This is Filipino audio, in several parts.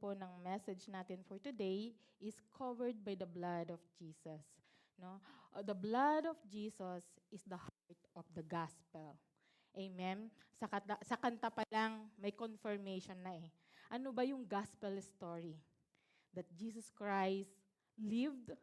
po ng message natin for today is covered by the blood of Jesus. No? The blood of Jesus is the heart of the gospel. Amen? Sa kanta pa lang, may confirmation na eh. Ano ba yung gospel story? That Jesus Christ lived,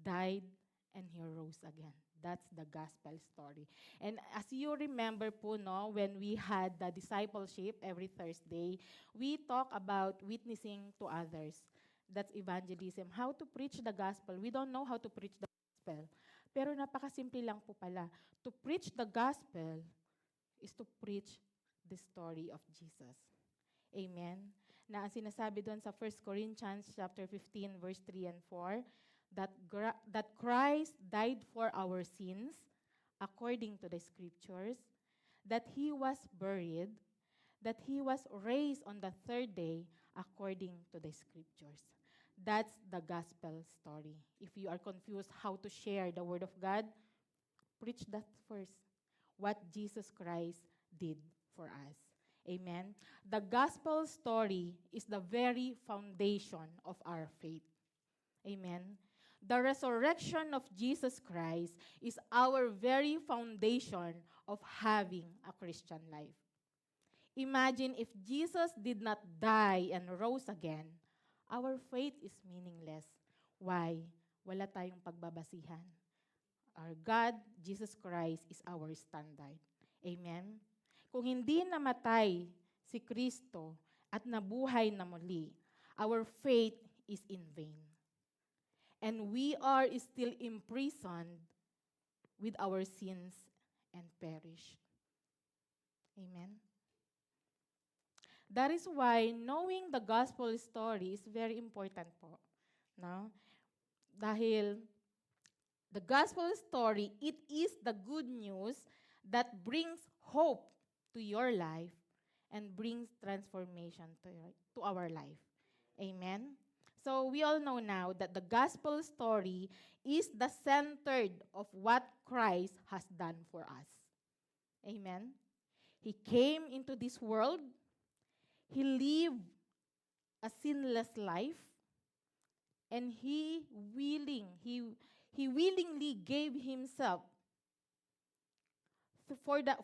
died, and He rose again. That's the gospel story. And as you remember po, no, when we had the discipleship every Thursday, we talk about witnessing to others. That's evangelism. How to preach the gospel. We don't know how to preach the gospel. Pero napakasimple lang po pala. To preach the gospel is to preach the story of Jesus. Amen? Na ang sinasabi doon sa 1 Corinthians chapter 15, verse 3 and 4, that Christ died for our sins according to the scriptures, that He was buried, that He was raised on the third day according to the scriptures. That's the gospel story. If you are confused how to share the word of God, preach that first. What Jesus Christ did for us. Amen? The gospel story is the very foundation of our faith. Amen? The resurrection of Jesus Christ is our very foundation of having a Christian life. Imagine if Jesus did not die and rose again, our faith is meaningless. Why? Wala tayong pagbabasihan. Our God, Jesus Christ, is our standard. Amen? Kung hindi namatay si Kristo at nabuhay na muli, our faith is in vain. And we are still imprisoned with our sins and perish. Amen? That is why knowing the gospel story is very important po. No? Dahil the gospel story, it is the good news that brings hope to your life and brings transformation to our life. Amen? So we all know now that the gospel story is the center of what Christ has done for us. Amen? He came into this world. He lived a sinless life. And He willingly gave Himself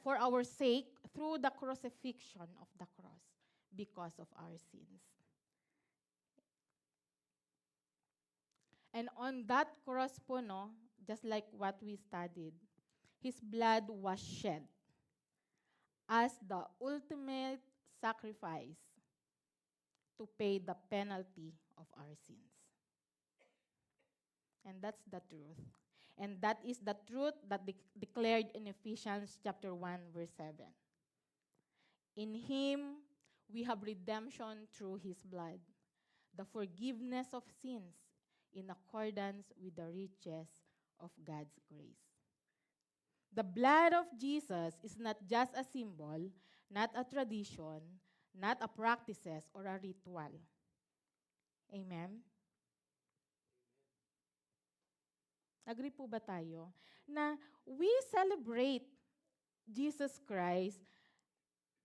for our sake through the crucifixion of the cross because of our sins. And on that cross po, no, just like what we studied, His blood was shed as the ultimate sacrifice to pay the penalty of our sins. And that's the truth. And that is the truth that declared in Ephesians chapter 1, verse 7. In Him, we have redemption through His blood, the forgiveness of sins in accordance with the riches of God's grace. The blood of Jesus is not just a symbol, not a tradition, not a practices or a ritual. Amen? Agree po ba tayo? Na we celebrate Jesus Christ,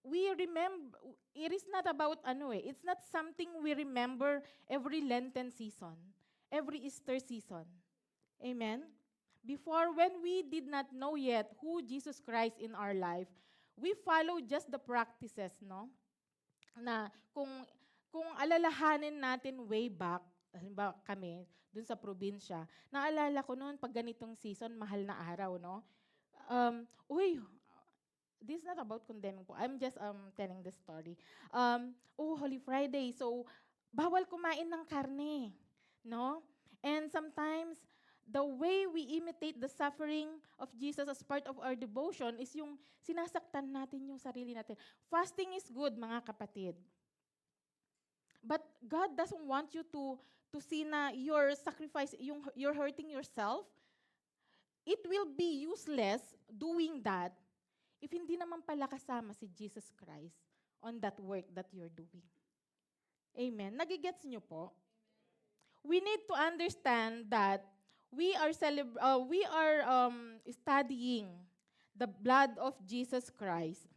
we remember, it is not about it's not something we remember every Lenten season, every Easter season. Amen? Before, when we did not know yet who Jesus Christ in our life, we follow just the practices, no? Na kung alalahanin natin way back, halimbawa kami, dun sa probinsya, naalala ko noon, pag ganitong season, mahal na araw, no? This is not about condemning po. I'm just telling the story. Holy Friday, so bawal kumain ng karne, no? And sometimes, the way we imitate the suffering of Jesus as part of our devotion is yung sinasaktan natin yung sarili natin. Fasting is good, mga kapatid. But God doesn't want you to see na your sacrifice, you're hurting yourself. It will be useless doing that if hindi naman pala kasama si Jesus Christ on that work that you're doing. Amen? Nagigets niyo po? We need to understand that we are studying the blood of Jesus Christ.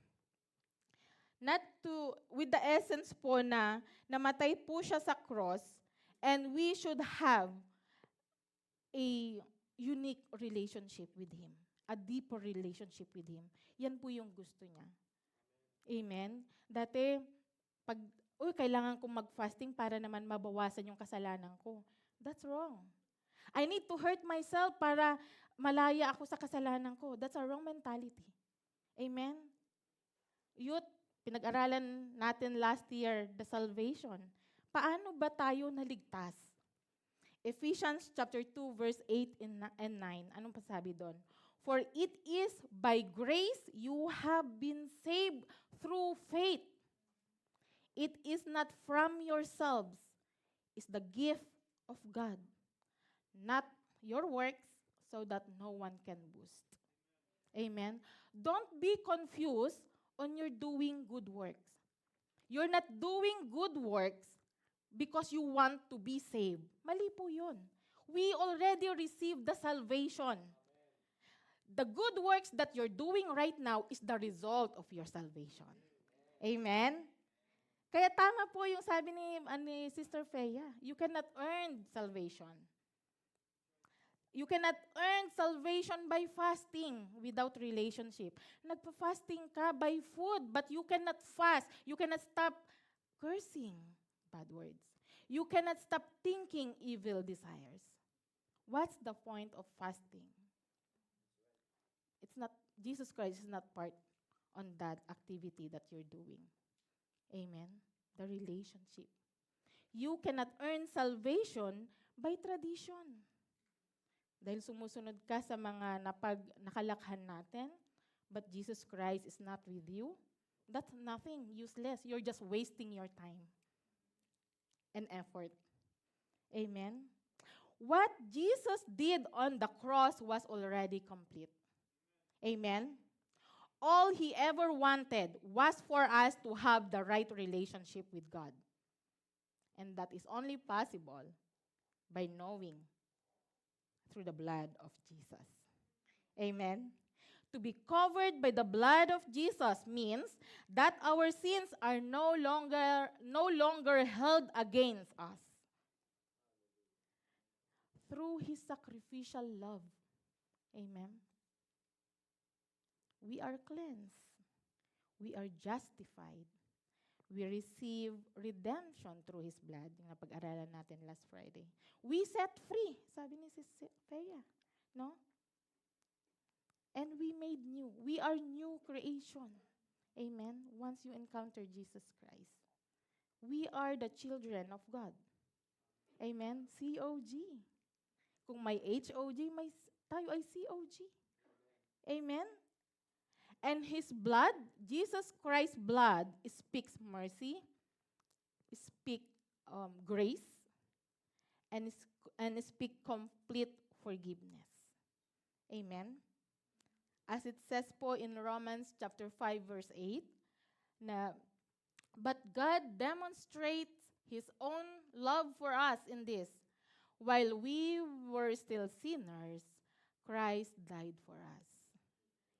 Not to, with the essence po na namatay po siya sa cross and we should have a unique relationship with Him. A deeper relationship with Him. Yan po yung gusto niya. Amen? Dati, pag, kailangan kong mag-fasting para naman mabawasan yung kasalanan ko. That's wrong. I need to hurt myself para malaya ako sa kasalanan ko. That's a wrong mentality. Amen? Youth, pinag-aralan natin last year, the salvation. Paano ba tayo naligtas? Ephesians chapter 2, verse 8 and 9. Anong pasabi doon? For it is by grace you have been saved through faith. It is not from yourselves. It's the gift of God. Not your works, so that no one can boast. Amen? Don't be confused on your doing good works. You're not doing good works because you want to be saved. Mali po yun. We already received the salvation. The good works that you're doing right now is the result of your salvation. Amen? Kaya tama po yung sabi ni Sister Freya. You cannot earn salvation. You cannot earn salvation by fasting without relationship. Nagpa-fasting ka by food, but you cannot fast. You cannot stop cursing bad words. You cannot stop thinking evil desires. What's the point of fasting? It's not, Jesus Christ is not part on that activity that you're doing. Amen? The relationship. You cannot earn salvation by tradition. Dahil sumusunod ka sa mga nakalakhan natin, but Jesus Christ is not with you, that's nothing, useless. You're just wasting your time and effort. Amen? What Jesus did on the cross was already complete. Amen? All He ever wanted was for us to have the right relationship with God. And that is only possible by knowing through the blood of Jesus. Amen? To be covered by the blood of Jesus means that our sins are no longer held against us. Through His sacrificial love. Amen? We are cleansed. We are justified. We receive redemption through His blood. Yung napag-aralan natin last Friday. We set free, sabi ni Sis Thea. No? And we made new. We are new creation. Amen? Once you encounter Jesus Christ. We are the children of God. Amen? COG. Kung may HOG, tayo ay COG. Amen? And His blood, Jesus Christ's blood, speaks mercy, speaks grace, and speaks complete forgiveness. Amen? As it says po in Romans chapter 5, verse 8, na, but God demonstrates His own love for us in this. While we were still sinners, Christ died for us.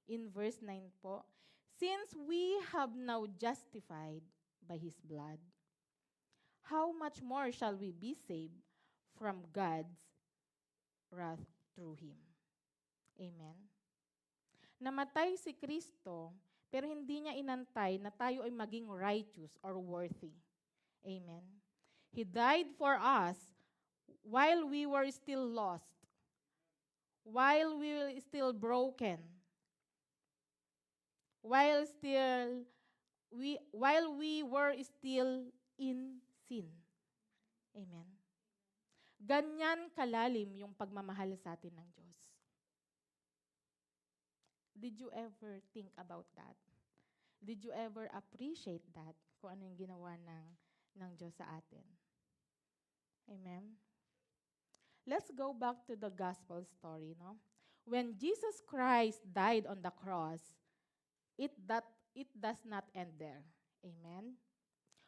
In verse 9 po, since we have now justified by His blood, how much more shall we be saved from God's wrath through Him? Amen? Namatay si Kristo, pero hindi niya inantay na tayo ay maging righteous or worthy. Amen? He died for us while we were still lost, while we were still broken, while we were still in sin. Amen. Ganyan kalalim yung pagmamahal sa atin ng Diyos. Did you ever think about that? Did you ever appreciate that? Kung ano yung ginawa ng Diyos sa atin? Amen. Let's go back to the gospel story, no? When Jesus Christ died on the cross, it does not end there. Amen?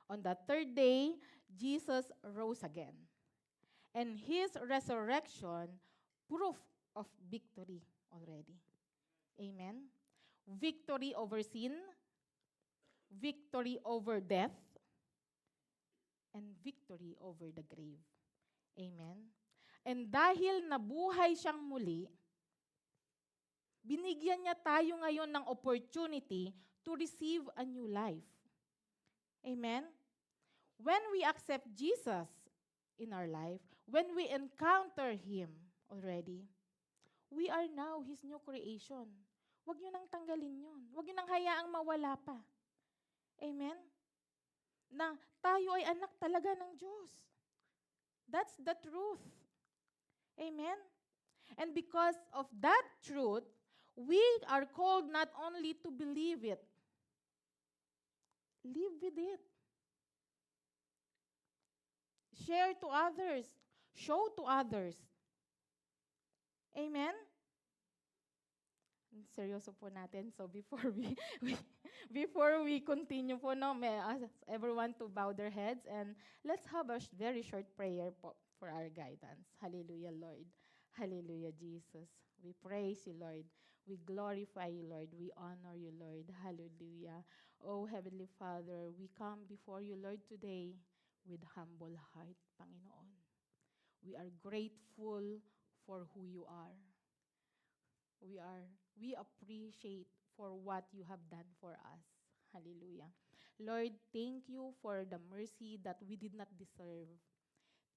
On the third day, Jesus rose again. And His resurrection, proof of victory already. Amen? Victory over sin, victory over death, and victory over the grave. Amen? And dahil nabuhay siyang muli, binigyan niya tayo ngayon ng opportunity to receive a new life. Amen? When we accept Jesus in our life, when we encounter Him already, we are now His new creation. Huwag niyo nang tanggalin yun. Huwag niyo nang hayaang mawala pa. Amen? Na tayo ay anak talaga ng Diyos. That's the truth. Amen? And because of that truth, we are called not only to believe it, live with it. Share to others. Show to others. Amen? Seryoso po natin. So before before we continue po, no, may ask everyone to bow their heads and let's have a very short prayer po for our guidance. Hallelujah, Lord. Hallelujah, Jesus. We praise you, Lord. We glorify you, Lord. We honor you, Lord. Hallelujah. Oh, Heavenly Father, we come before you, Lord, today with humble heart, Panginoon. We are grateful for who you are. We appreciate for what you have done for us. Hallelujah. Lord, thank you for the mercy that we did not deserve.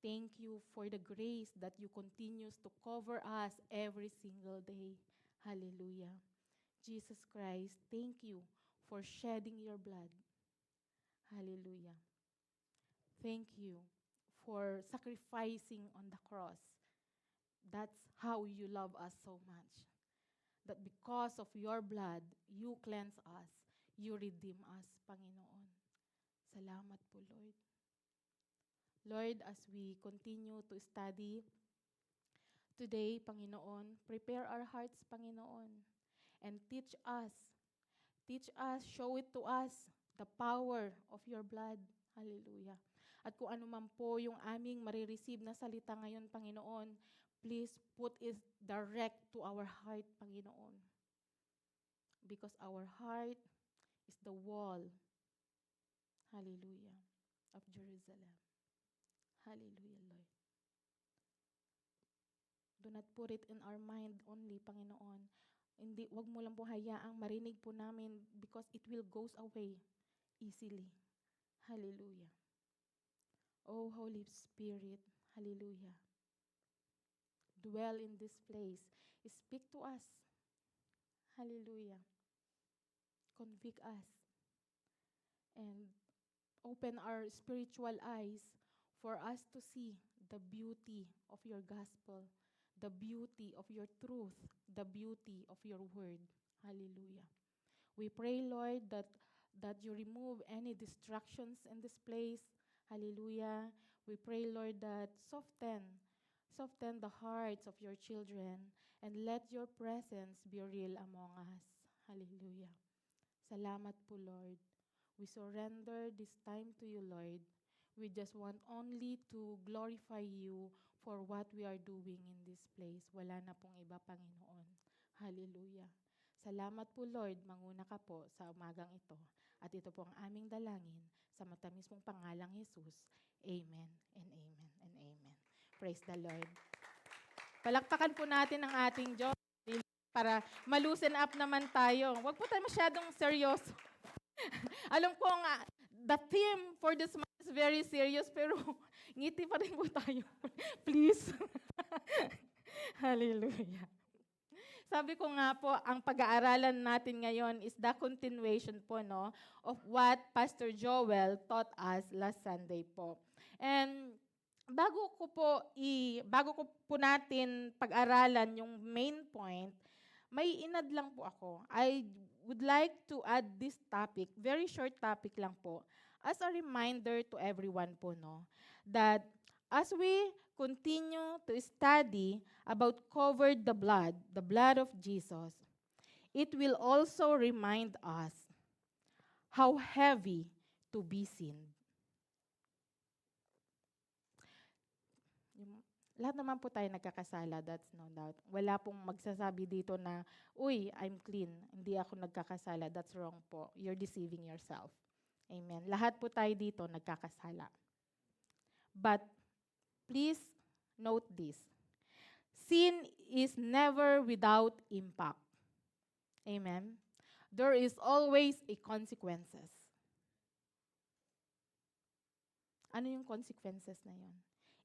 Thank you for the grace that you continues to cover us every single day. Hallelujah. Jesus Christ, thank you for shedding your blood. Hallelujah. Thank you for sacrificing on the cross. That's how you love us so much. That because of your blood, you cleanse us, you redeem us, Panginoon. Salamat po, Lord. Lord, as we continue to study today, Panginoon, prepare our hearts, Panginoon, and teach us, show it to us, the power of your blood. Hallelujah. At kung ano man po yung aming marireceive na salita ngayon, Panginoon, please put it direct to our heart, Panginoon. Because our heart is the wall, hallelujah, of Jerusalem. Hallelujah, Lord. Do not put it in our mind only, Panginoon. Wag mo lang po hayaang marinig po namin because it will goes away easily. Hallelujah. Oh, Holy Spirit, hallelujah. Dwell in this place. Speak to us. Hallelujah. Convict us. And open our spiritual eyes for us to see the beauty of your gospel, the beauty of your truth, the beauty of your word. Hallelujah. We pray, Lord, that you remove any distractions in this place. Hallelujah. We pray, Lord, that soften the hearts of your children and let your presence be real among us. Hallelujah. Salamat po, Lord. We surrender this time to you, Lord. We just want only to glorify you for what we are doing in this place. Wala na pong iba, Panginoon. Hallelujah. Salamat po, Lord. Manguna ka po sa umagang ito. At ito po ang aming dalangin sa matamis mong pangalang Jesus. Amen and amen and amen. Praise the Lord. Palakpakan po natin ang ating Diyos para malusen up naman tayo. Huwag po tayo masyadong seryoso. Alam ko nga, the theme for this month is very serious, pero ngiti pa rin po tayo. Please. Hallelujah. Sabi ko nga po, ang pag-aaralan natin ngayon is the continuation po, no, of what Pastor Joel taught us last Sunday po. And bago ko po natin pag-aralan yung main point, may inad lang po ako. I would like to add this topic, very short topic lang po, as a reminder to everyone po, no, that as we continue to study about covered the blood of Jesus, it will also remind us how heavy to be sinned. Lahat naman po tayo nagkakasala, that's no doubt. Wala pong magsasabi dito na, uy, I'm clean, hindi ako nagkakasala. That's wrong po. You're deceiving yourself. Amen. Lahat po tayo dito nagkakasala. But please note this. Sin is never without impact. Amen. There is always a consequences. Ano yung consequences na yun?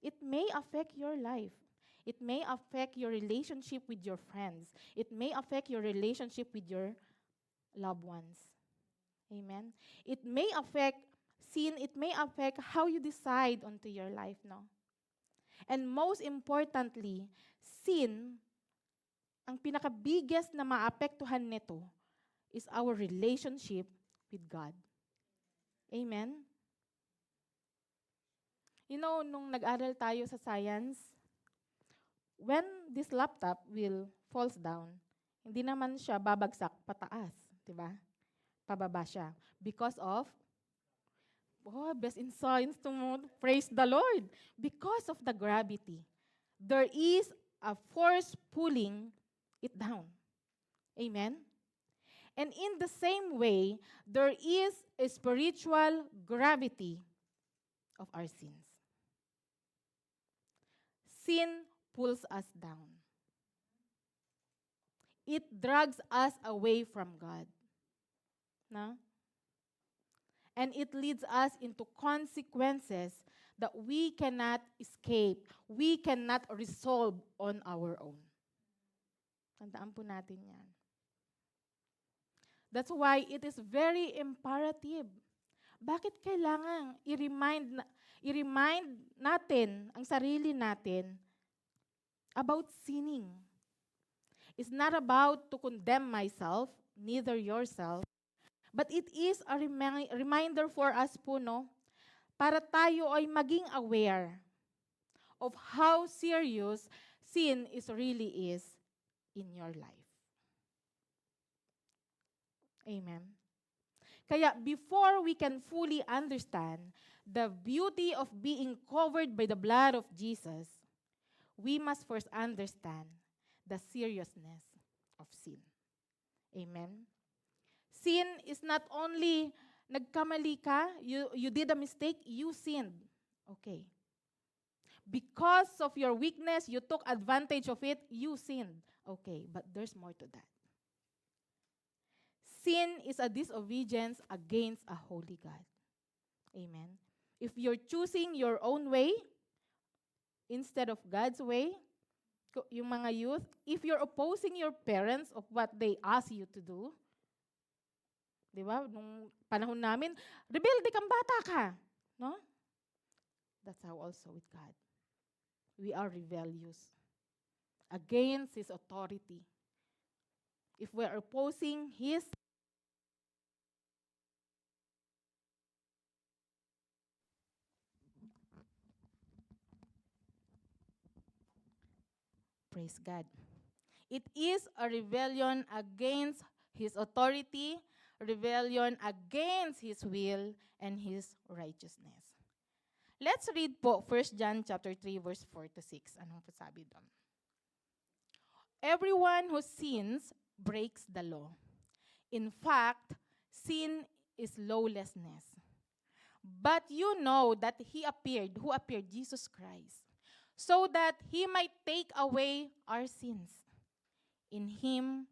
It may affect your life. It may affect your relationship with your friends. It may affect your relationship with your loved ones. Amen. It may affect sin, it may affect how you decide onto your life, no? And most importantly, sin, ang pinaka-biggest na maapektuhan nito is our relationship with God. Amen. You know, nung nag-aral tayo sa science, when this laptop will falls down, hindi naman siya babagsak pataas, di ba? Pababa siya. Because of, best in science to praise the Lord. Because of the gravity. There is a force pulling it down. Amen? And in the same way, there is a spiritual gravity of our sins. Sin pulls us down. It drags us away from God. No? And it leads us into consequences that we cannot escape. We cannot resolve on our own. Tandaan po natin yan. That's why it is very imperative. Bakit kailangan i-remind natin ang sarili natin about sinning? It's not about to condemn myself, neither yourself, but it is a reminder for us po, no? Para tayo ay maging aware of how serious sin really is in your life. Amen. Kaya before we can fully understand the beauty of being covered by the blood of Jesus, we must first understand the seriousness of sin. Amen. Sin is not only nagkamali ka, you did a mistake, you sinned. Okay. Because of your weakness, you took advantage of it, you sinned. Okay, but there's more to that. Sin is a disobedience against a holy God. Amen. If you're choosing your own way instead of God's way, yung mga youth, if you're opposing your parents of what they ask you to do, di ba? Nung panahon namin, rebelde kang bata ka. No? That's how also with God. We are rebellious against His authority. If we're opposing His praise God. It is a rebellion against His authority, rebellion against His will and His righteousness. Let's read po 1 John chapter 3 verse 4 to 6. Anong po sabi doon? Everyone who sins breaks the law. In fact, sin is lawlessness. But you know that who appeared, Jesus Christ, so that He might take away our sins. In Him,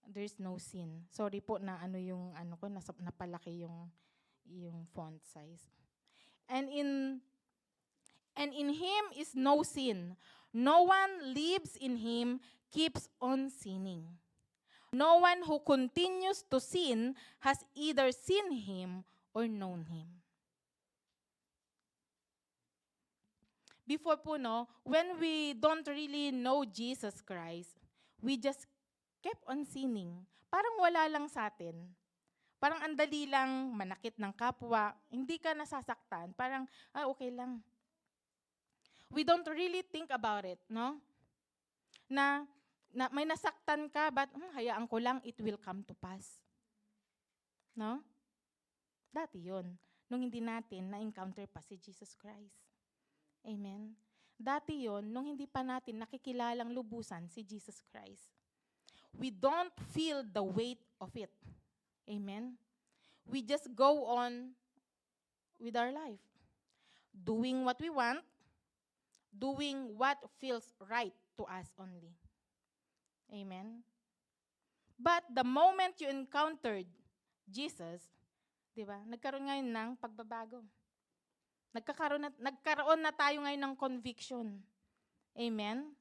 there's no sin. Sorry po na napalaki yung font size. And in Him is no sin. No one lives in Him, keeps on sinning. No one who continues to sin has either seen Him or known Him. Before po, no, when we don't really know Jesus Christ, we just kept on sinning. Parang wala lang sa atin. Parang andali lang manakit ng kapwa. Hindi ka nasasaktan. Parang, okay lang. We don't really think about it, no? Na may nasaktan ka, but hayaan ko lang, it will come to pass. No? Dati yun. Nung hindi natin na-encounter pa si Jesus Christ. Amen. Dati yon nung hindi pa natin nakikilalang lubusan si Jesus Christ. We don't feel the weight of it. Amen? We just go on with our life. Doing what we want, doing what feels right to us only. Amen? But the moment you encountered Jesus, di ba, nagkaroon ngayon ng pagbabago. Nagkaroon na tayo ngayon ng conviction. Amen?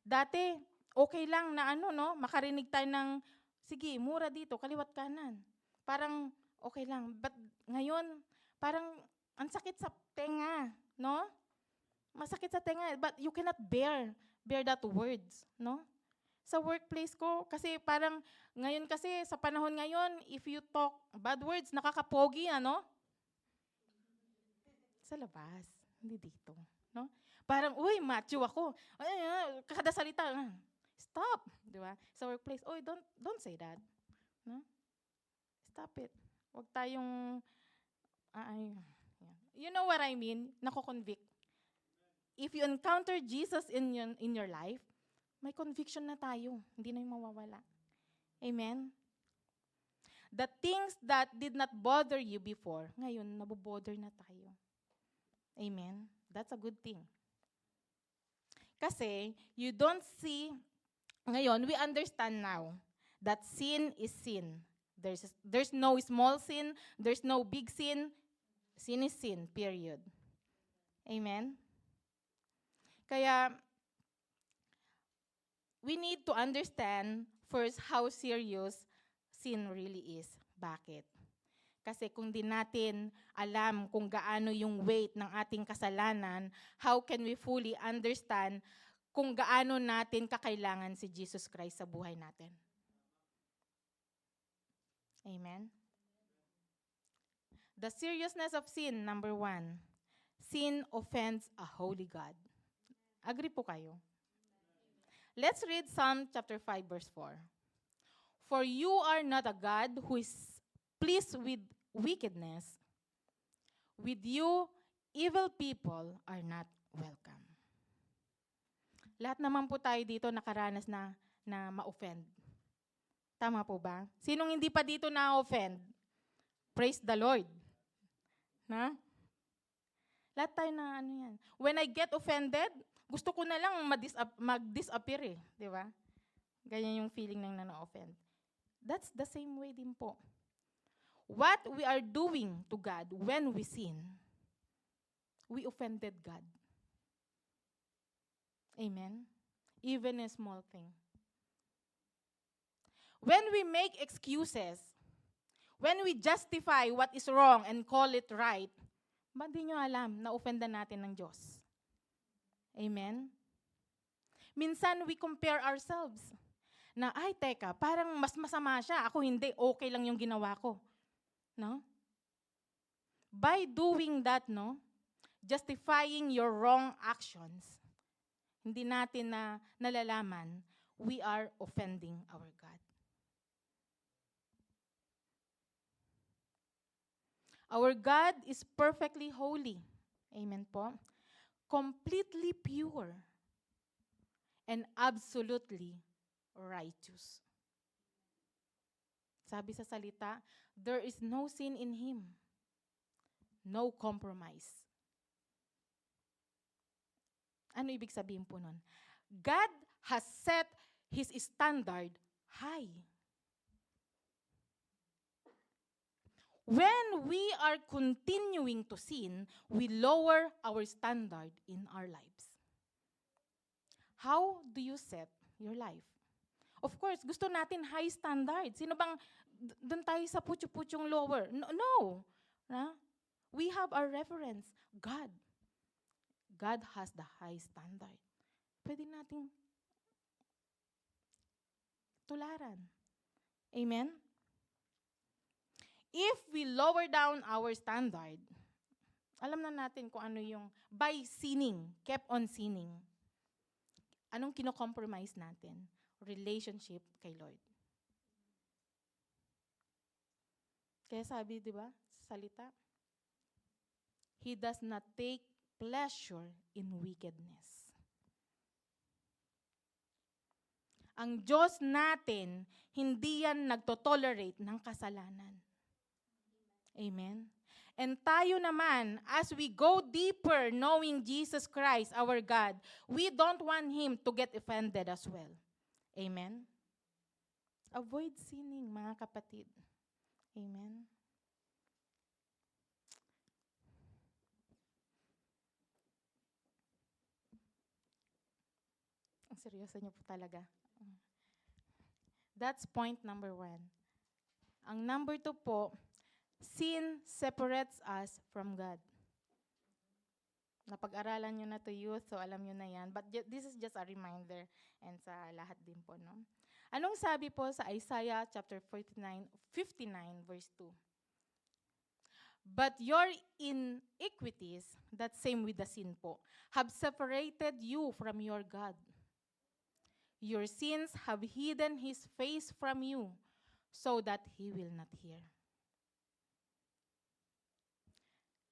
Dati, okay lang na makarinig tayo ng, sige, mura dito, kaliwat kanan. Parang okay lang. But ngayon, parang ang sakit sa tenga, no? Masakit sa tenga, but you cannot bear that words, no? Sa workplace ko, kasi parang, ngayon kasi, sa panahon ngayon, if you talk bad words, nakakapogi, sa labas, hindi dito, no? Parang, uy, macho ako. Kada salita, stop, di ba? Sa workplace, uy, don't say that, no? Stop it. Huwag tayong, you know what I mean? Nako-convict. If you encounter Jesus in your life, may conviction na tayo. Hindi na yung mawawala. Amen? The things that did not bother you before, ngayon, nabobother na tayo. Amen? That's a good thing. Kasi, you don't see, ngayon, we understand now that sin is sin. There's no small sin, there's no big sin. Sin is sin, period. Amen? Kaya, we need to understand first how serious sin really is. Bakit? Kasi kung di natin alam kung gaano yung weight ng ating kasalanan, how can we fully understand kung gaano natin kakailangan si Jesus Christ sa buhay natin? Amen? The seriousness of sin, number 1. Sin offends a holy God. Agree po kayo? Let's read Psalm chapter 5, verse 4. For you are not a God who is pleased with wickedness. With you, evil people are not welcome. Lahat naman po tayo dito nakaranas na ma-offend. Tama po ba? Sinong hindi pa dito na-offend? Praise the Lord. Na? Lahat tayo na yan. When I get offended, gusto ko na lang mag-disappear eh. Di ba? Ganyan yung feeling ng na-offend. That's the same way din po. What we are doing to God when we sin, we offended God. Amen? Even a small thing. When we make excuses, when we justify what is wrong and call it right, ba di nyo alam na offendan natin ng Diyos? Amen? Minsan we compare ourselves na, ay teka, parang mas masama siya, ako hindi, okay lang yung ginawa ko. No? By doing that, justifying your wrong actions, hindi natin na nalalaman, we are offending our God. Our God is perfectly holy. Amen po. Completely pure and absolutely righteous. Sabi sa salita, there is no sin in Him. No compromise. Ano ibig sabihin po nun? God has set His standard high. When we are continuing to sin, we lower our standard in our lives. How do you set your life? Of course, gusto natin high standard. Sino bang doon tayo sa putyo-putyong lower? No. We have our reference. God. God has the high standard. Pwede nating tularan. Amen? If we lower down our standard, alam na natin kung ano yung by sinning, kept on sinning. Anong kino-compromise natin? Relationship kay Lord. Kaya sabi, di ba, sa salita, He does not take pleasure in wickedness. Ang Diyos natin, hindi yan nagtotolerate ng kasalanan. Amen? And tayo naman, as we go deeper knowing Jesus Christ, our God, we don't want Him to get offended as well. Amen? Avoid sinning, mga kapatid. Amen? Ang seryoso niyo po talaga. That's point number 1. Ang number 2 po, sin separates us from God. Napag-aralan nyo na to youth, so alam nyo na yan. But this is just a reminder and sa lahat din po, no? Anong sabi po sa Isaiah chapter 59 verse 2? But your iniquities, that same with the sin po, have separated you from your God. Your sins have hidden His face from you, so that He will not hear.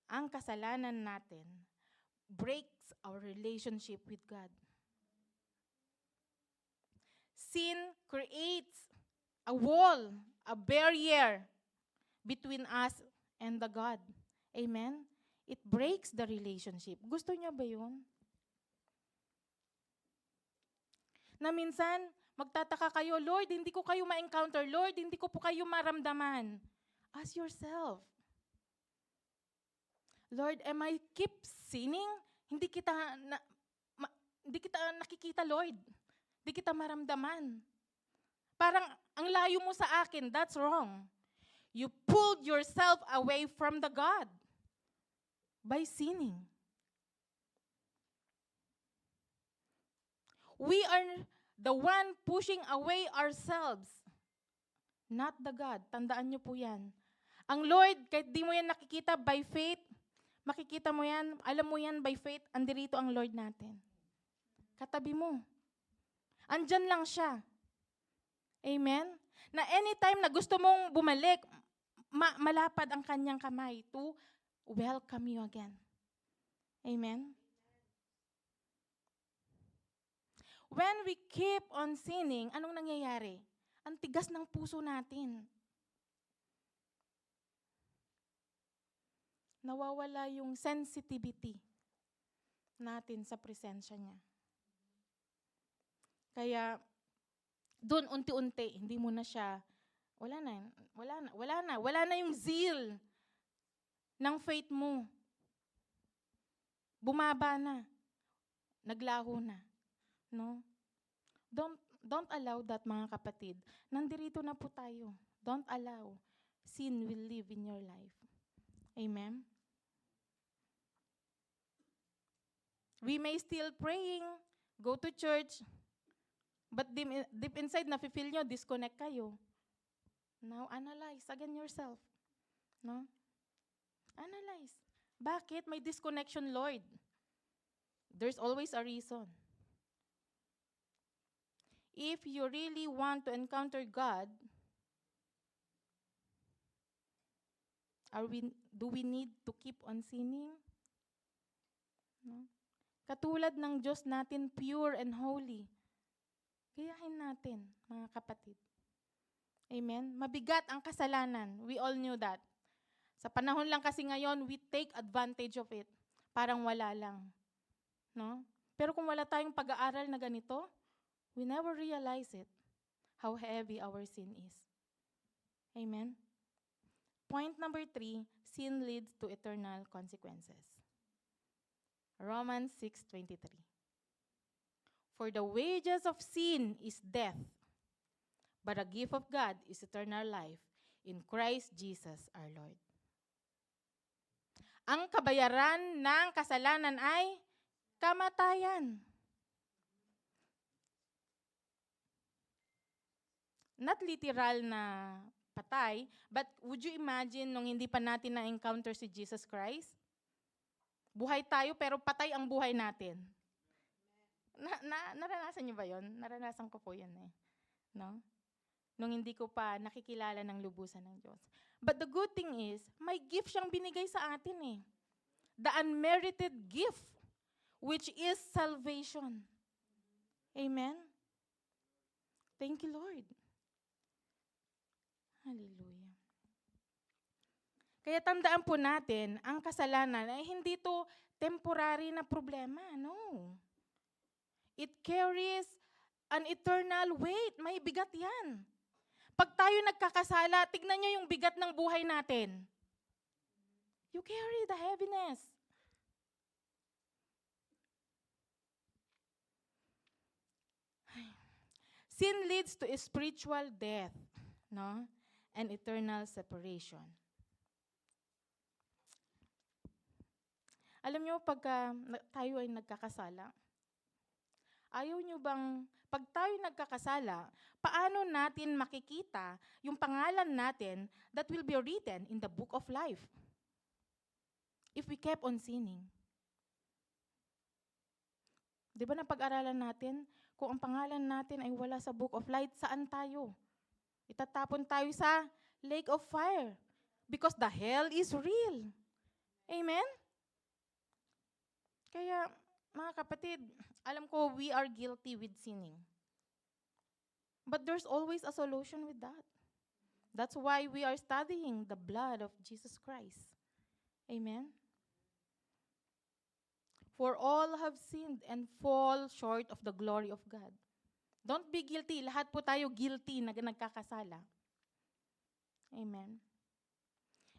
Ang kasalanan natin breaks our relationship with God. Sin creates a wall, a barrier between us and the God. Amen? It breaks the relationship. Gusto niya ba yun? Na minsan, magtataka kayo, Lord, hindi ko kayo ma-encounter. Lord, hindi ko po kayo maramdaman. Ask yourself, Lord, am I keep sinning? Hindi kita nakikita, Lord. Hindi kita maramdaman. Parang ang layo mo sa akin, that's wrong. You pulled yourself away from the God by sinning. We are the one pushing away ourselves, not the God. Tandaan niyo po yan. Ang Lord, kahit di mo yan nakikita by faith, makikita mo yan, alam mo yan by faith, andirito ang Lord natin. Katabi mo. Andyan lang siya. Amen? Na anytime na gusto mong bumalik, malapad ang kanyang kamay to welcome you again. Amen? When we keep on sinning, anong nangyayari? Ang tigas ng puso natin. Nawawala yung sensitivity natin sa presensya niya. Kaya, doon unti-unti, hindi mo na siya, wala na yung zeal ng faith mo. Bumaba na. Naglaho na. No? Don't allow that, mga kapatid. Nandirito na po tayo. Don't allow sin will live in your life. Amen? We may still praying, go to church, but deep inside, nafe-feel nyo, disconnect kayo. Now, analyze again yourself. No? Analyze. Bakit may disconnection, Lord? There's always a reason. If you really want to encounter God, do we need to keep on sinning? No? Katulad ng Diyos natin, pure and holy. Gayahin natin, mga kapatid. Amen? Mabigat ang kasalanan. We all knew that. Sa panahon lang kasi ngayon, we take advantage of it. Parang wala lang. No? Pero kung wala tayong pag-aaral na ganito, we never realize it, how heavy our sin is. Amen? Point number 3, sin leads to eternal consequences. Romans 6:23. For the wages of sin is death, but the gift of God is eternal life in Christ Jesus our Lord. Ang kabayaran ng kasalanan ay kamatayan. Not literal na patay, but would you imagine nung hindi pa natin na-encounter si Jesus Christ? Buhay tayo pero patay ang buhay natin. Naranasan niyo ba yon? Naranasan ko po yun eh. No? Nung hindi ko pa nakikilala ng lubusan ng Diyos. But the good thing is, may gift siyang binigay sa atin eh. The unmerited gift, which is salvation. Amen? Thank you, Lord. Hallelujah. Kaya tandaan po natin, ang kasalanan ay hindi to temporary na problema. No. It carries an eternal weight. May bigat yan. Pag tayo nagkakasala, tignan nyo yung bigat ng buhay natin. You carry the heaviness. Sin leads to a spiritual death, no? And eternal separation. Alam nyo, pagka tayo ay nagkakasala, ayaw nyo bang, pag tayo nagkakasala, paano natin makikita yung pangalan natin that will be written in the book of life? If we kept on sinning. Di ba napag-aralan natin, kung ang pangalan natin ay wala sa book of life, saan tayo? Itatapon tayo sa lake of fire. Because the hell is real. Amen? Kaya, mga kapatid, alam ko we are guilty with sinning. But there's always a solution with that. That's why we are studying the blood of Jesus Christ. Amen? For all have sinned and fall short of the glory of God. Don't be guilty. Lahat po tayo guilty na nagkakasala. Amen.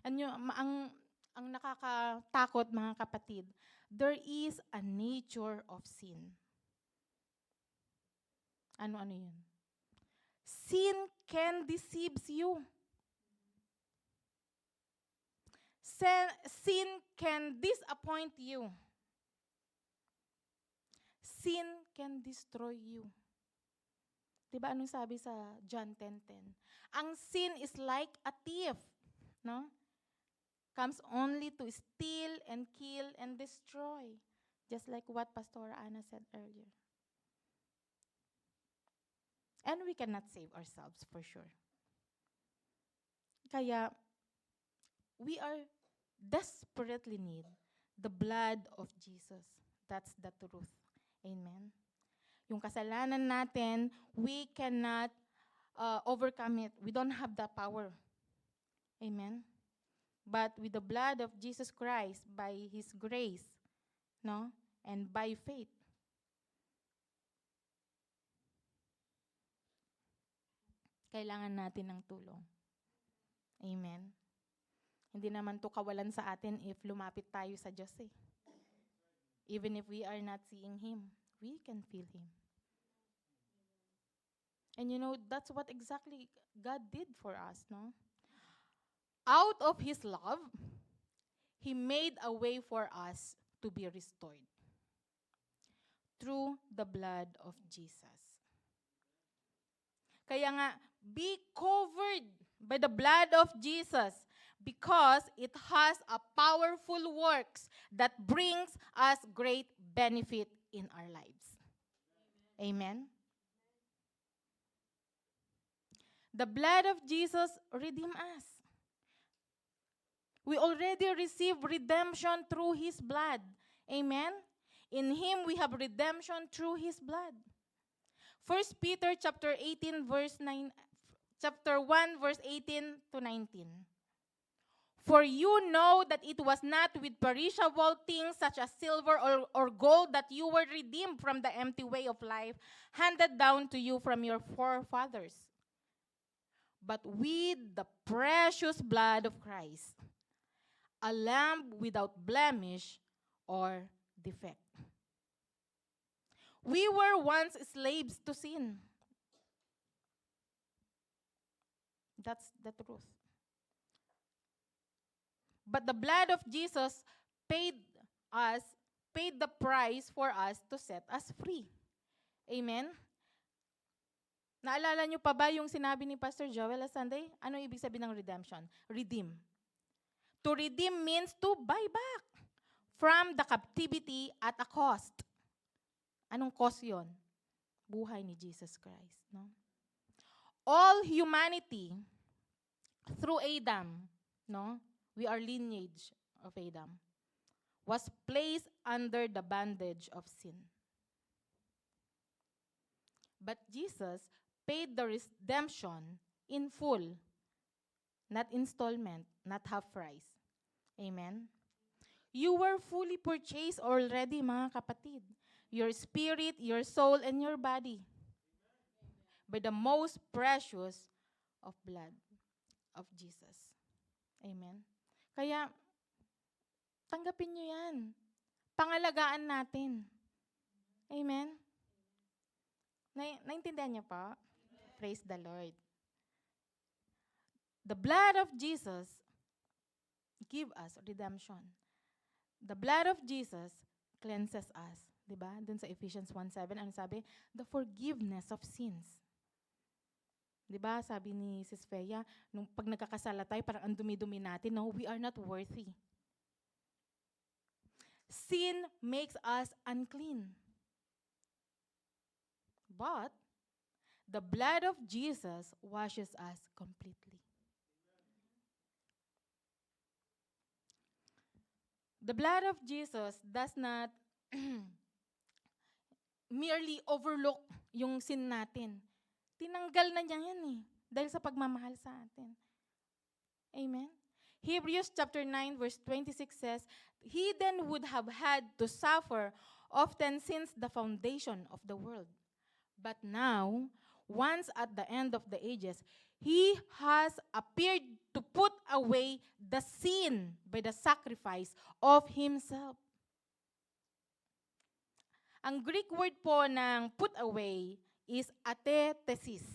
Ang nakakatakot, mga kapatid, there is a nature of sin. Ano yun? Sin can deceive you. Sin can disappoint you. Sin can destroy you. Diba anong sabi sa John 10:10? Ang sin is like a thief, no? Comes only to steal and kill and destroy. Just like what Pastor Ana said earlier. And we cannot save ourselves for sure. Kaya, we are desperately need the blood of Jesus. That's the truth. Amen. Yung kasalanan natin, we cannot overcome it. We don't have the power. Amen. But with the blood of Jesus Christ, by His grace, no, and by faith, kailangan natin ng tulong. Amen. Hindi naman to kawalan sa atin if lumapit tayo sa Diyos eh. Even if we are not seeing Him, we can feel Him. And you know, that's what exactly God did for us, no? Out of His love, He made a way for us to be restored through the blood of Jesus. Kaya nga, be covered by the blood of Jesus because it has a powerful works that brings us great benefit in our lives. Amen. The blood of Jesus redeemed us. We already received redemption through His blood. Amen. In Him we have redemption through His blood. 1 Peter chapter 18 verse 9 chapter 1 verse 18 to 19. For you know that it was not with perishable things such as silver or gold that you were redeemed from the empty way of life handed down to you from your forefathers, but with the precious blood of Christ, a lamb without blemish or defect. We were once slaves to sin. That's the truth. But the blood of Jesus paid the price for us to set us free. Amen? Naalala niyo pa ba yung sinabi ni Pastor Joel last Sunday? Ano ibig sabihin ng redemption? Redeem. To redeem means to buy back from the captivity at a cost. Anong cost yon? Buhay ni Jesus Christ. No? All humanity, through Adam, no? We are lineage of Adam, was placed under the bondage of sin. But Jesus paid the redemption in full, not installment, not half price. Amen? You were fully purchased already, mga kapatid. Your spirit, your soul, and your body by the most precious of blood of Jesus. Amen? Kaya, tanggapin nyo yan. Pangalagaan natin. Amen? Naintindihan niyo po? Praise the Lord. The blood of Jesus give us redemption. The blood of Jesus cleanses us. Diba? Dun sa Ephesians 1:7, ano sabi? The forgiveness of sins. Diba? Sabi ni Sis Fea, nung pag nagkakasala tayo, parang ang dumi-dumi natin. No, we are not worthy. Sin makes us unclean. But the blood of Jesus washes us completely. The blood of Jesus does not merely overlook yung sin natin. Tinanggal na niya yan eh, dahil sa pagmamahal sa atin. Amen? Hebrews chapter 9 verse 26 says, He then would have had to suffer often since the foundation of the world. But now, once at the end of the ages, He has appeared to put away the sin by the sacrifice of Himself. Ang Greek word po ng put away is atetesis.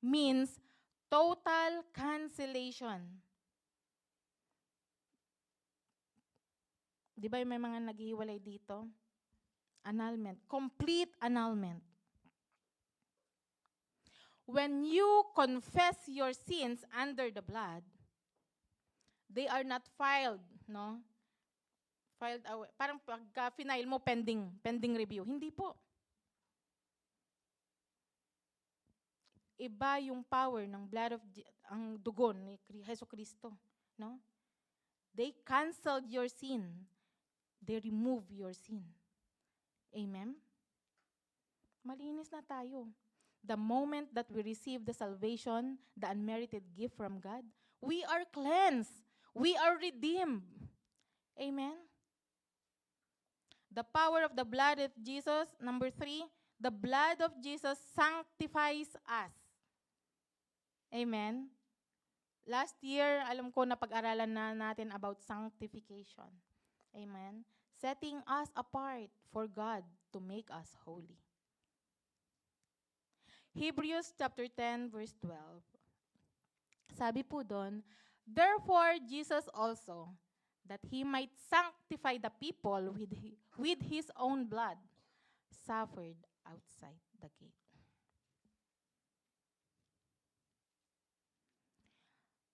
Means total cancellation. Di ba may mga naghiwalay dito? Annulment. Complete annulment. When you confess your sins under the blood, they are not filed, no? Filed away. Parang pagka final mo, pending review. Hindi po. Iba yung power ng blood of ang dugo ni Hesus Kristo, no? They canceled your sin. They remove your sin. Amen? Malinis na tayo. The moment that we receive the salvation, the unmerited gift from God, we are cleansed. We are redeemed. Amen? The power of the blood of Jesus. Number 3, the blood of Jesus sanctifies us. Amen? Last year, alam ko na pag-aralan na natin about sanctification. Amen? Setting us apart for God to make us holy. Hebrews chapter 10 verse 12. Sabi po doon, Therefore Jesus also, that He might sanctify the people with His own blood, suffered outside the gate.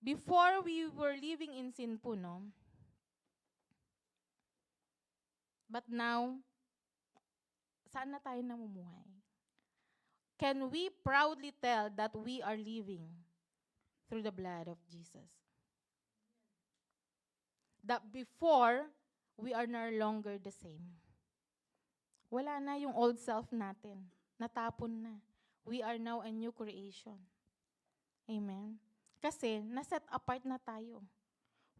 Before we were living in sin po, no? But now, saan na tayo namumuhay? Can we proudly tell that we are living through the blood of Jesus? That before, we are no longer the same. Wala na yung old self natin. Natapon na. We are now a new creation. Amen? Kasi, naset apart na tayo.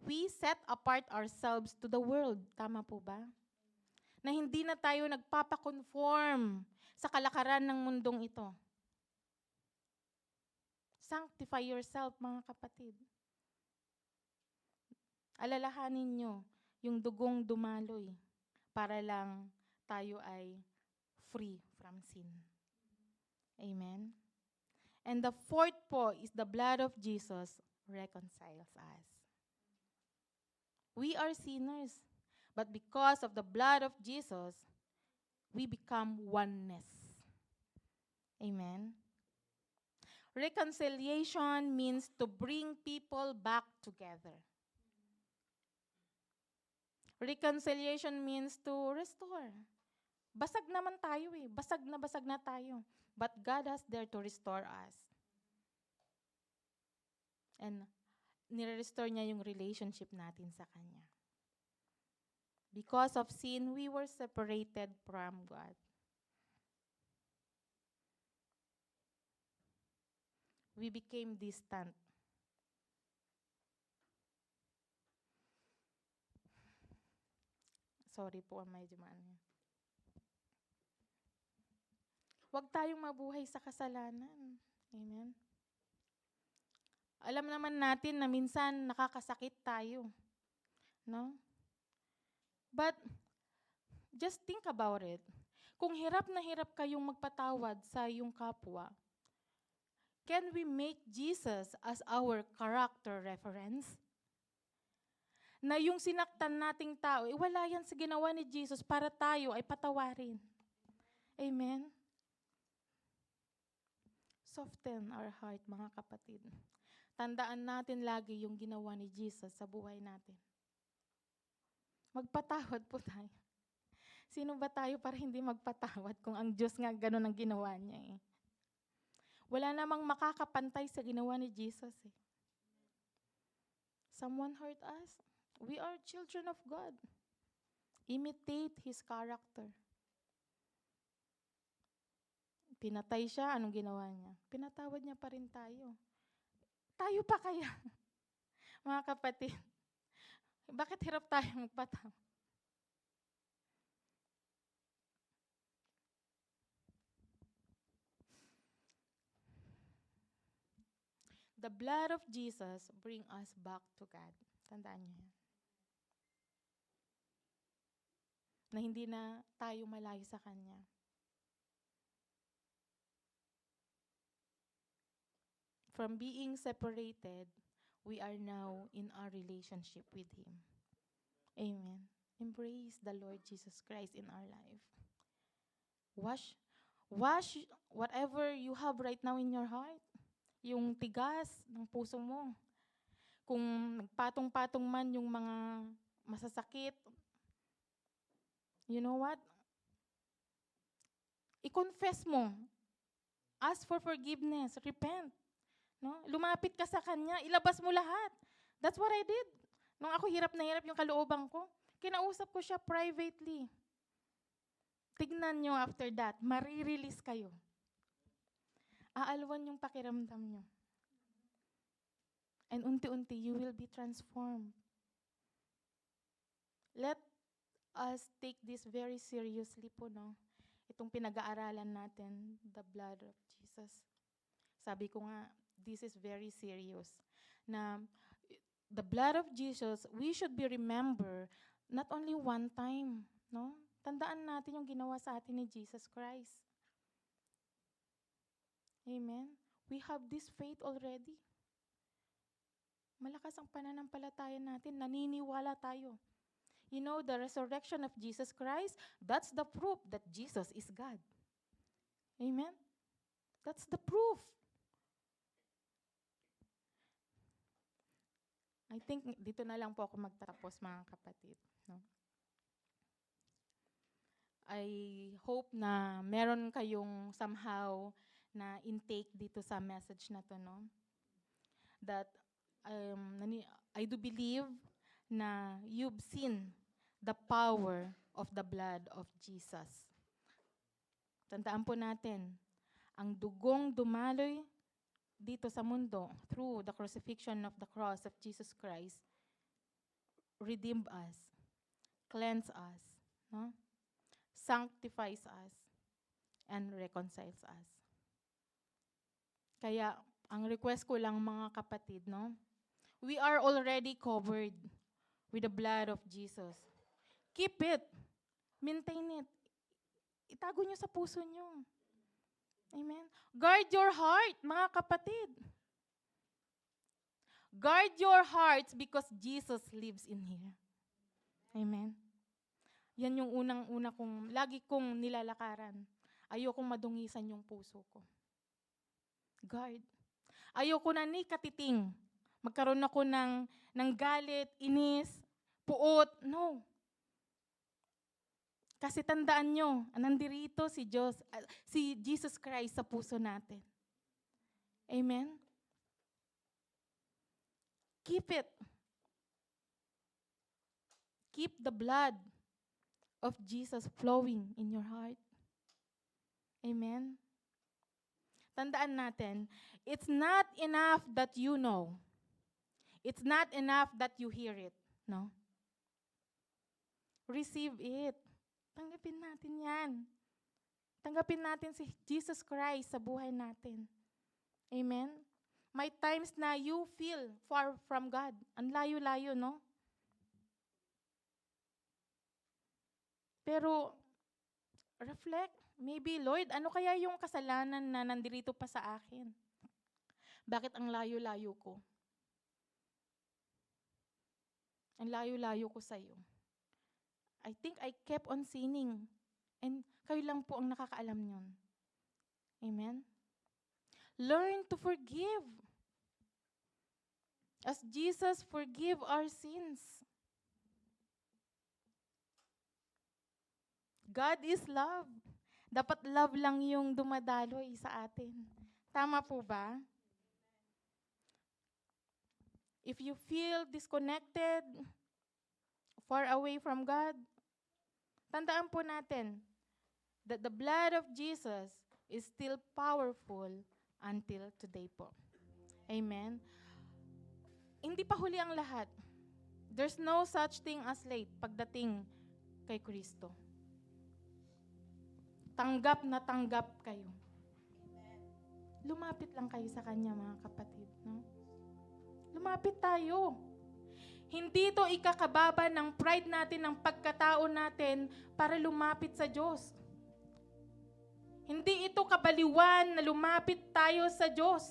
We set apart ourselves to the world. Tama po ba? Na hindi na tayo nagpapakonform sa kalakaran ng mundong ito. Sanctify yourself, mga kapatid. Alalahanin nyo yung dugong dumaloy para lang tayo ay free from sin. Amen? And the fourth po is the blood of Jesus reconciles us. We are sinners, but because of the blood of Jesus, we become oneness. Amen? Reconciliation means to bring people back together. Reconciliation means to restore. Basag naman tayo eh. Basag na tayo. But God has there to restore us. And nire-restore niya yung relationship natin sa Kanya. Because of sin, we were separated from God. we became distant. Sorry po, medyo maano. Huwag tayong mabuhay sa kasalanan. Amen. Alam naman natin na minsan nakakasakit tayo, no? But just think about it. Kung hirap na hirap kayong magpatawad sa iyong kapwa, can we make Jesus as our character reference? Na yung sinaktan nating tao, wala yan sa ginawa ni Jesus para tayo ay patawarin. Amen? Soften our heart, mga kapatid. Tandaan natin lagi yung ginawa ni Jesus sa buhay natin. Magpatawad po tayo. Sino ba tayo para hindi magpatawad kung ang Diyos nga ganun ang ginawa niya eh? Wala namang makakapantay sa ginawa ni Jesus eh. Someone hurt us. We are children of God. Imitate His character. Pinatay siya, anong ginawa niya? Pinatawad niya pa rin tayo. Tayo pa kaya? Mga kapatid, bakit hirap tayo magpatawad? The blood of Jesus bring us back to God. Tandaan niyo yan. Na hindi na tayo malayo sa Kanya. From being separated, we are now in our relationship with Him. Amen. Embrace the Lord Jesus Christ in our life. Wash whatever you have right now in your heart. Yung tigas ng puso mo. Kung nagpatong-patong man yung mga masasakit, you know what? I-confess mo. Ask for forgiveness. Repent. No? Lumapit ka sa Kanya. Ilabas mo lahat. That's what I did. Nung ako hirap na hirap yung kalooban ko, kinausap ko siya privately. Tignan nyo after that, marirelease kayo. Aalwan yung pakiramdam nyo. And unti-unti, you will be transformed. Let us take this very seriously po, no? Itong pinag-aaralan natin, the blood of Jesus. Sabi ko nga, this is very serious. Na the blood of Jesus, we should be remember not only one time, no? Tandaan natin yung ginawa sa atin ni Jesus Christ. Amen? We have this faith already. Malakas ang pananampalataya natin. Naniniwala tayo. You know, the resurrection of Jesus Christ, that's the proof that Jesus is God. Amen? That's the proof. I think dito na lang po ako magtatapos, mga kapatid. No? I hope na meron kayong somehow na intake dito sa message na to, no? That I do believe na you've seen the power of the blood of Jesus. Tandaan po natin, ang dugong dumaloy dito sa mundo through the crucifixion of the cross of Jesus Christ redeemed us, cleanse us, no? Sanctifies us, and reconciles us. Kaya, ang request ko lang, mga kapatid, no? We are already covered with the blood of Jesus. Keep it. Maintain it. Itago nyo sa puso nyo. Amen? Guard your heart, mga kapatid. Guard your hearts because Jesus lives in here. Amen? Yan yung unang-una kong, lagi kong nilalakaran. Ayokong madungisan yung puso ko. Guard. Ayoko na ni katiting. Magkaroon ako ng galit, inis, puot. No. Kasi tandaan nyo, nandirito si Jesus Christ sa puso natin. Amen? Keep it. Keep the blood of Jesus flowing in your heart. Amen? tandaan natin, it's not enough that you know. It's not enough that you hear it. No? Receive it. Tanggapin natin yan. Tanggapin natin si Jesus Christ sa buhay natin. Amen? May times na you feel far from God. Ang layo-layo, no? Pero, reflect. Maybe, Lord, ano kaya yung kasalanan na nandirito pa sa akin? Bakit ang layo-layo ko? Ang layo-layo ko sa'yo. I think I kept on sinning. And kayo lang po ang nakakaalam yun. Amen? Learn to forgive. As Jesus forgive our sins. God is love. Dapat love lang yung dumadaloy sa atin. Tama po ba? If you feel disconnected, far away from God, tandaan po natin that the blood of Jesus is still powerful until today po. Amen? Hindi pa huli ang lahat. There's no such thing as late pagdating kay Kristo. Tanggap na tanggap kayo. Lumapit lang kayo sa Kanya, mga kapatid. No? Lumapit tayo. Hindi ito ikakababa ng pride natin, ng pagkatao natin para lumapit sa Diyos. Hindi ito kabaliwan na lumapit tayo sa Diyos.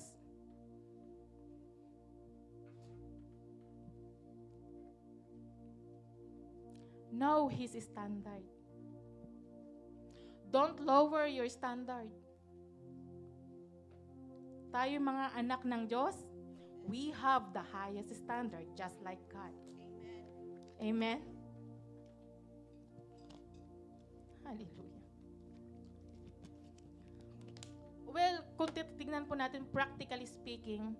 Know His standard. Don't lower your standard. Tayo mga anak ng Diyos, we have the highest standard, just like God. Amen? Amen? Hallelujah. Well, kung titignan po natin, practically speaking,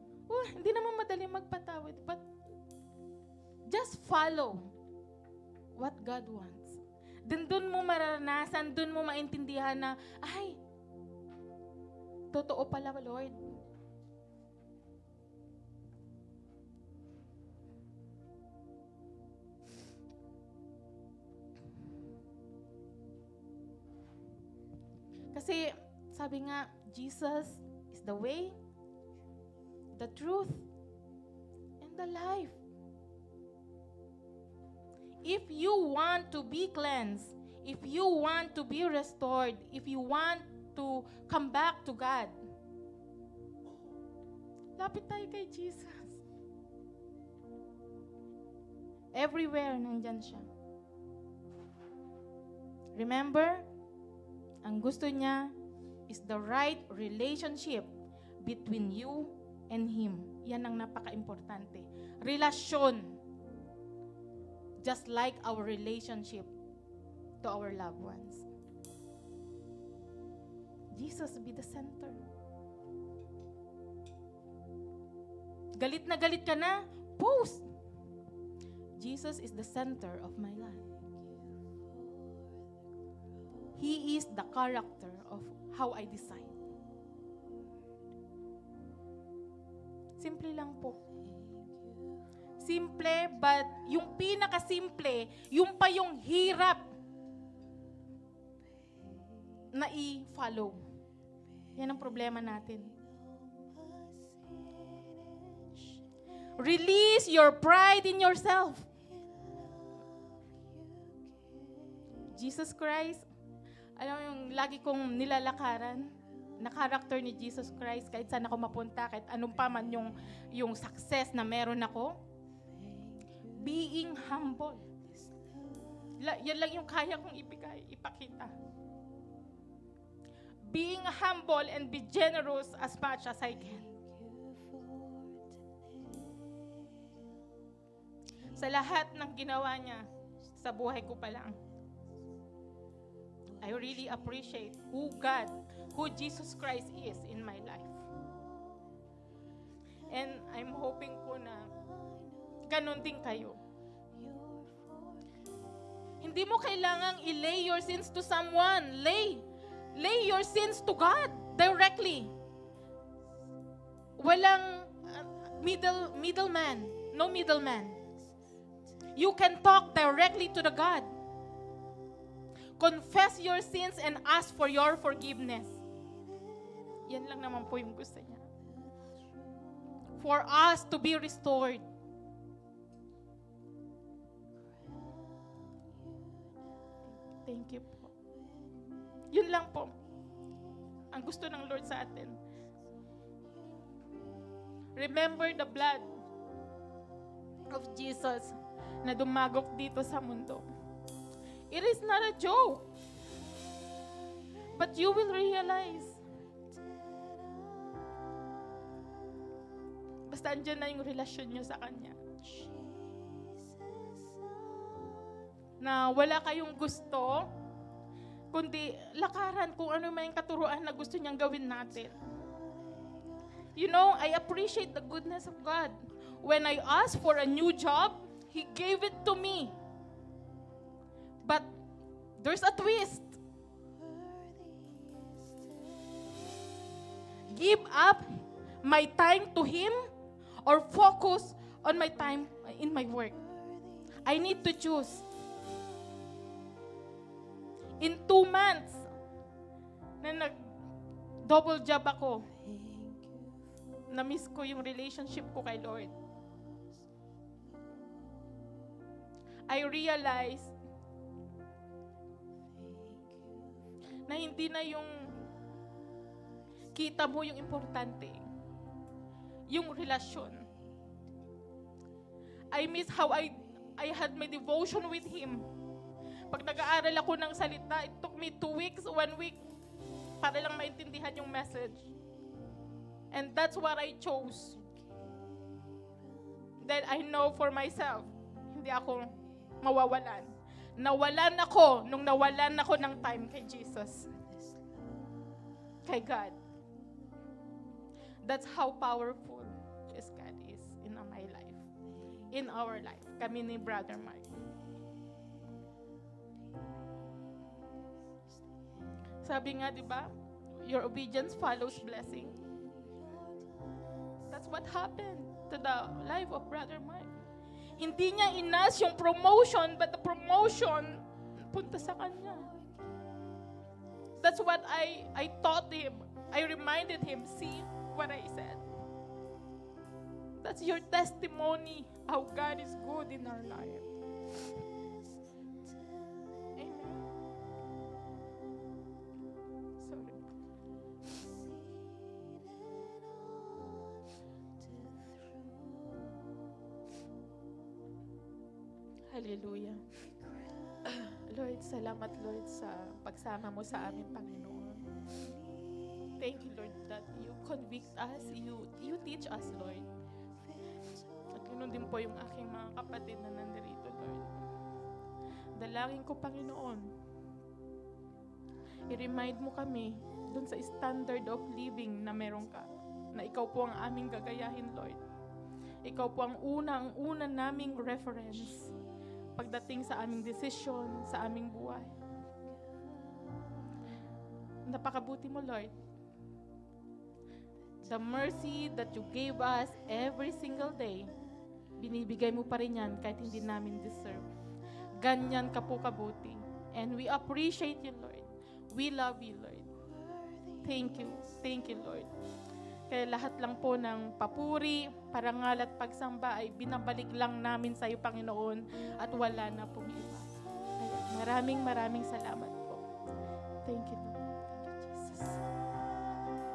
hindi naman madali magpatawad, but just follow what God wants. Dun mo mararanasan, dun mo maintindihan na, ay, totoo pala, Lord. Kasi, sabi nga, Jesus is the way, the truth, and the life. If you want to be cleansed, if you want to be restored, if you want to come back to God, lapit tayo kay Jesus. Everywhere, nandyan siya. Remember, ang gusto niya is the right relationship between you and Him. Yan ang napaka-importante. Relasyon. Just like our relationship to our loved ones. Jesus be the center. Galit na galit ka na, post. Jesus is the center of my life. He is the character of how I decide. Simple lang po. Simple, but yung pinakasimple, yung pa yung hirap na i-follow. Yan ang problema natin. Release your pride in yourself. Jesus Christ, alam mo yung lagi kong nilalakaran, na character ni Jesus Christ, kahit saan ako mapunta, kahit anong pa man yung success na meron ako, being humble. Yan lang yung kaya kong ipakita. Being humble and be generous as much as I can. Sa lahat ng ginawa niya, sa buhay ko pa lang, I really appreciate who Jesus Christ is in my life. And I'm hoping po na ganon din kayo. Hindi mo kailangang i-lay your sins to someone. Lay your sins to God directly. Walang middleman. No middleman. You can talk directly to the God. Confess your sins and ask for your forgiveness. Yan lang naman po yung gusto niya. For us to be restored. Thank you po. Yun lang po. Ang gusto ng Lord sa atin. Remember the blood of Jesus na dumagok dito sa mundo. It is not a joke. But you will realize. Basta andyan na yung relasyon nyo sa Kanya. Na wala kayong gusto, kundi lakaran kung ano man yung katuruan na gusto niyang gawin natin. You know, I appreciate the goodness of God. When I asked for a new job, He gave it to me. But there's a twist. Give up my time to Him or focus on my time in my work. I need to choose. In 2 months, na nag-double job ako, na-miss ko yung relationship ko kay Lord. I realized na hindi na yung kita mo yung importante. Yung relasyon. I miss how I had my devotion with Him. Pag nag-aaral ako ng salita, it took me 2 weeks, 1 week, para lang maintindihan yung message. And that's what I chose. Then I know for myself, hindi ako mawawalan. Nawalan ako nung nawalan ako ng time kay Jesus. Kay God. That's how powerful this God is in my life. In our life. Kami ni Brother Mark. Sabi nga, di ba? Your obedience follows blessing. That's what happened to the life of Brother Mark. Hindi niya inas yung promotion, but the promotion punta sa kanya. That's what I taught him. I reminded him, see what I said. That's your testimony how God is good in our life. Amen. Sorry. Hallelujah. Lord, salamat Lord sa pagsama mo sa amin, Panginoon. Thank you, Lord, that you convict us, you teach us, Lord. At ganoon din po yung aking mga kapatid na nandirito, Lord. Dalangin ko, Panginoon, i-remind mo kami dun sa standard of living na meron ka, na ikaw po ang aming gagayahin, Lord. Ikaw po ang una naming reference pagdating sa aming desisyon, sa aming buhay. Napakabuti mo, Lord. The mercy that you gave us every single day, binibigay mo pa rin yan kahit hindi namin deserve. Ganyan ka po kabuti. And we appreciate you, Lord. We love you, Lord. Thank you. Thank you, Lord. Kaya lahat lang po ng papuri, parangal at pagsamba ay binabalik lang namin sa iyo, Panginoon, at wala na pong iba. Kaya maraming salamat po. Thank you, Lord.